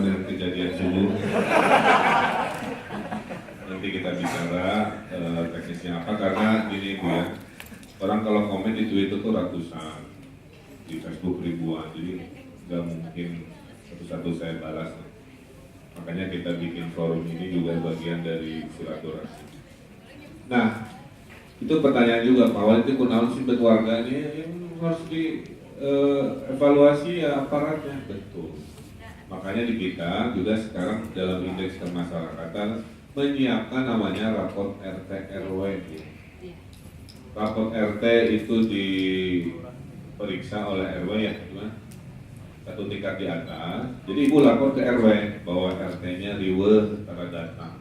dengan kejadian subuh. Nanti kita bicara teknisnya apa, karena gini Bu ya, orang kalau komen di Twitter tuh ratusan, di Facebook ribuan, jadi nggak mungkin satu-satu saya balas. Makanya kita bikin forum ini juga bagian dari silaturahmi. Nah, itu pertanyaan juga, Pak Wali itu kunaon sih keluarga ini, yang harus dievaluasi ya aparatnya, betul. Makanya di kita juga sekarang dalam indeks kemasyarakatan menyiapkan namanya raport RT RW. Raport RT itu diperiksa oleh RW ya, gimana? Satu tingkat di atas. Jadi ibu lapor ke RW bahwa RT-nya riweuh secara data.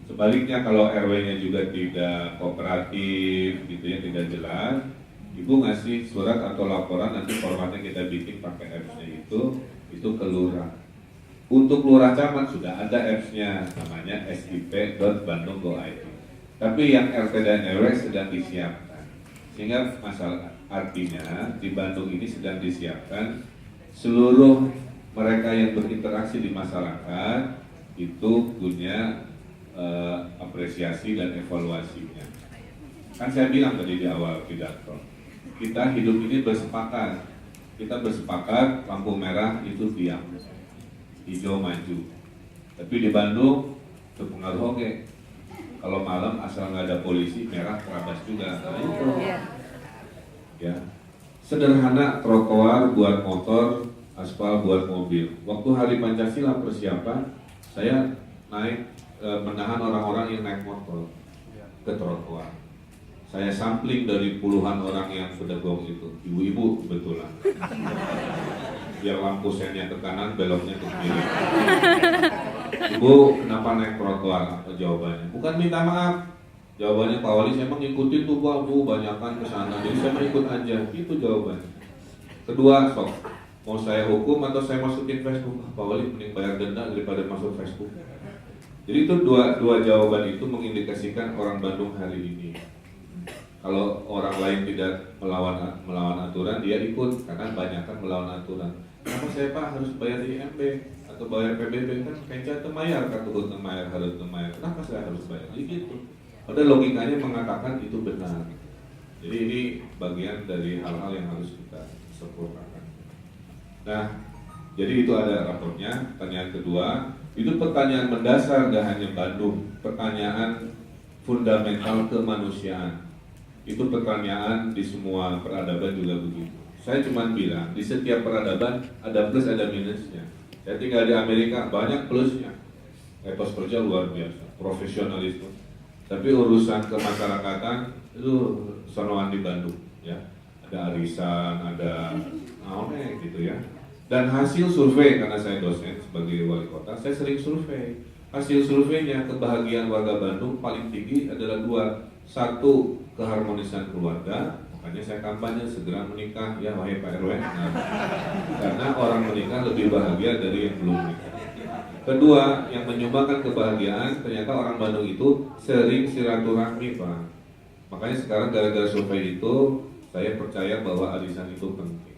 Sebaliknya kalau RW-nya juga tidak kooperatif, gitu ya, tidak jelas, ibu ngasih surat atau laporan, nanti formatnya kita bikin pakai apps-nya itu ke lurah. Untuk lurah camat sudah ada apps-nya, namanya sip.bandung.go.id. Tapi yang RT dan RW sedang disiapkan. Sehingga masalah artinya di Bandung ini sedang disiapkan seluruh mereka yang berinteraksi di masyarakat itu punya apresiasi dan evaluasinya. Kan saya bilang tadi di awal pidato, kita hidup ini bersepakat. Kita bersepakat lampu merah itu diam, hijau maju. Tapi di Bandung terpengaruh oke. Kalau malam asal nggak ada polisi, merah terabas juga. Nah, itu. Ya. Sederhana, trotoar buat motor, aspal buat mobil. Waktu Hari Pancasila persiapan, saya naik menahan orang-orang yang naik motor ke trotoar. Saya sampling dari puluhan orang yang berdebat itu, ibu-ibu kebetulan. Biar lampu sennya ke kanan, beloknya ke kiri. Ibu, kenapa naik trotoar? Apa jawabannya? Bukan minta maaf. Jawabannya Pak Wali, saya emang ngikutin tuh Pak, banyakan ke sana. Jadi saya mau ikut aja. Itu jawabannya. Kedua, sok. Mau saya hukum atau saya masukin Facebook? Pak Wali mending bayar denda daripada masuk Facebook. Jadi itu dua jawaban itu mengindikasikan orang Bandung hari ini. Kalau orang lain tidak melawan aturan, dia ikut karena banyak kan melawan aturan. Kenapa saya Pak harus bayar IMB atau bayar PBB, kan kenca temayar, kan tukut temayar harus temayar. Kenapa saya harus bayar? Gitu. Padahal logikanya mengatakan itu benar. Jadi ini bagian dari hal-hal yang harus kita sempurnakan. Nah, jadi itu ada raportnya. Pertanyaan kedua, itu pertanyaan mendasar, gak hanya Bandung, pertanyaan fundamental kemanusiaan. Itu pertanyaan di semua peradaban juga begitu. Saya cuma bilang, di setiap peradaban ada plus ada minusnya. Saya tinggal di Amerika, banyak plusnya. Etos kerja luar biasa, profesionalisme. Tapi urusan kemasyarakatan itu sonoan di Bandung, ya. Ada arisan, ada naonnya gitu ya. Dan hasil survei, karena saya dosen sebagai wali kota, saya sering survei. Hasil surveinya, kebahagiaan warga Bandung paling tinggi adalah dua. Satu, keharmonisan keluarga. Makanya saya kampanye segera menikah, ya wahai Pak RW. Nah, karena orang menikah lebih bahagia dari yang belum menikah. Kedua, yang menyumbangkan kebahagiaan, ternyata orang Bandung itu sering silaturahmi, Pak. Makanya sekarang gara-gara survei itu, saya percaya bahwa arisan itu penting.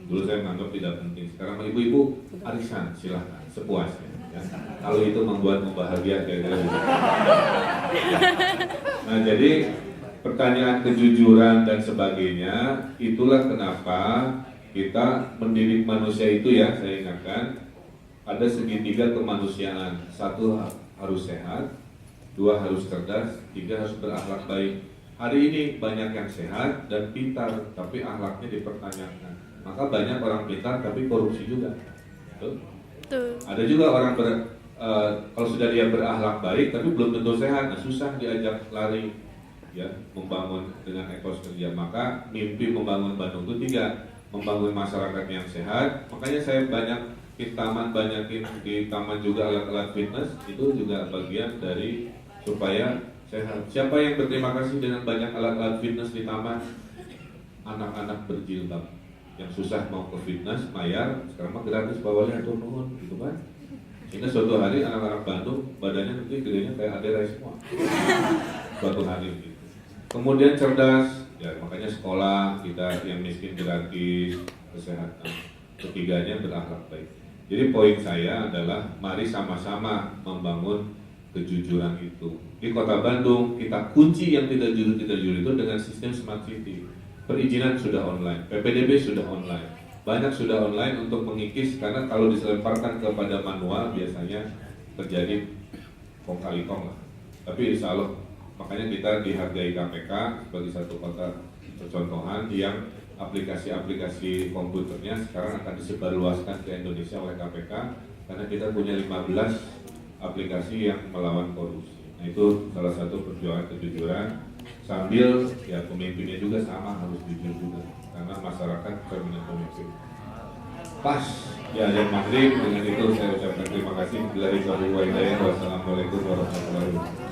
Dulu saya menganggap tidak penting. Sekarang ibu-ibu arisan silahkan sepuasnya. Ya. Kalau itu membuatmu bahagia kayak gitu. Nah jadi pertanyaan kejujuran dan sebagainya, itulah kenapa kita mendidik manusia itu ya, saya ingatkan ada segitiga kemanusiaan. Satu harus sehat, dua harus cerdas, tiga harus berakhlak baik. Hari ini banyak yang sehat dan pintar, tapi akhlaknya dipertanyakan. Maka banyak orang pintar tapi korupsi juga. Betul? Ada juga orang kalau sudah dia berakhlak baik tapi belum tentu sehat, nah susah diajak lari ya membangun dengan etos kerja. Maka mimpi membangun Bandung itu tiga, membangun masyarakat yang sehat. Makanya saya banyak di taman, banyakin di taman juga alat-alat fitness, itu juga bagian dari supaya sehat. Siapa yang berterima kasih dengan banyak alat-alat fitness di taman? Anak-anak berjilbab yang susah mau ke fitness, bayar, sekarang mah gratis bawahnya atau nuhun gitu kan. Sehingga suatu hari anak-anak Bandung badannya nanti gedenya kayak Adera semua. Suatu hari gitu. Kemudian cerdas, ya makanya sekolah kita yang miskin gratis, kesehatan. Ketiganya berakhlak baik. Jadi poin saya adalah mari sama-sama membangun kejujuran itu. Di Kota Bandung kita kunci yang tidak jujur itu dengan sistem smart city. Perizinan sudah online, PPDB sudah online, banyak sudah online untuk mengikis, karena kalau diselemparkan kepada manual biasanya terjadi kong kali kong lah. Tapi insya Allah makanya kita dihargai KPK sebagai satu kota percontohan yang aplikasi-aplikasi komputernya sekarang akan disebarluaskan ke Indonesia oleh KPK, karena kita punya 15 aplikasi yang melawan korupsi. Nah itu salah satu perjuangan kejujuran, sambil ya pemimpinnya juga sama harus jujur juga, karena masyarakat cerminan pemimpin. Pas ya azan maghrib, dengan itu saya ucapkan terima kasih. Wassalamualaikum warahmatullahi wabarakatuh.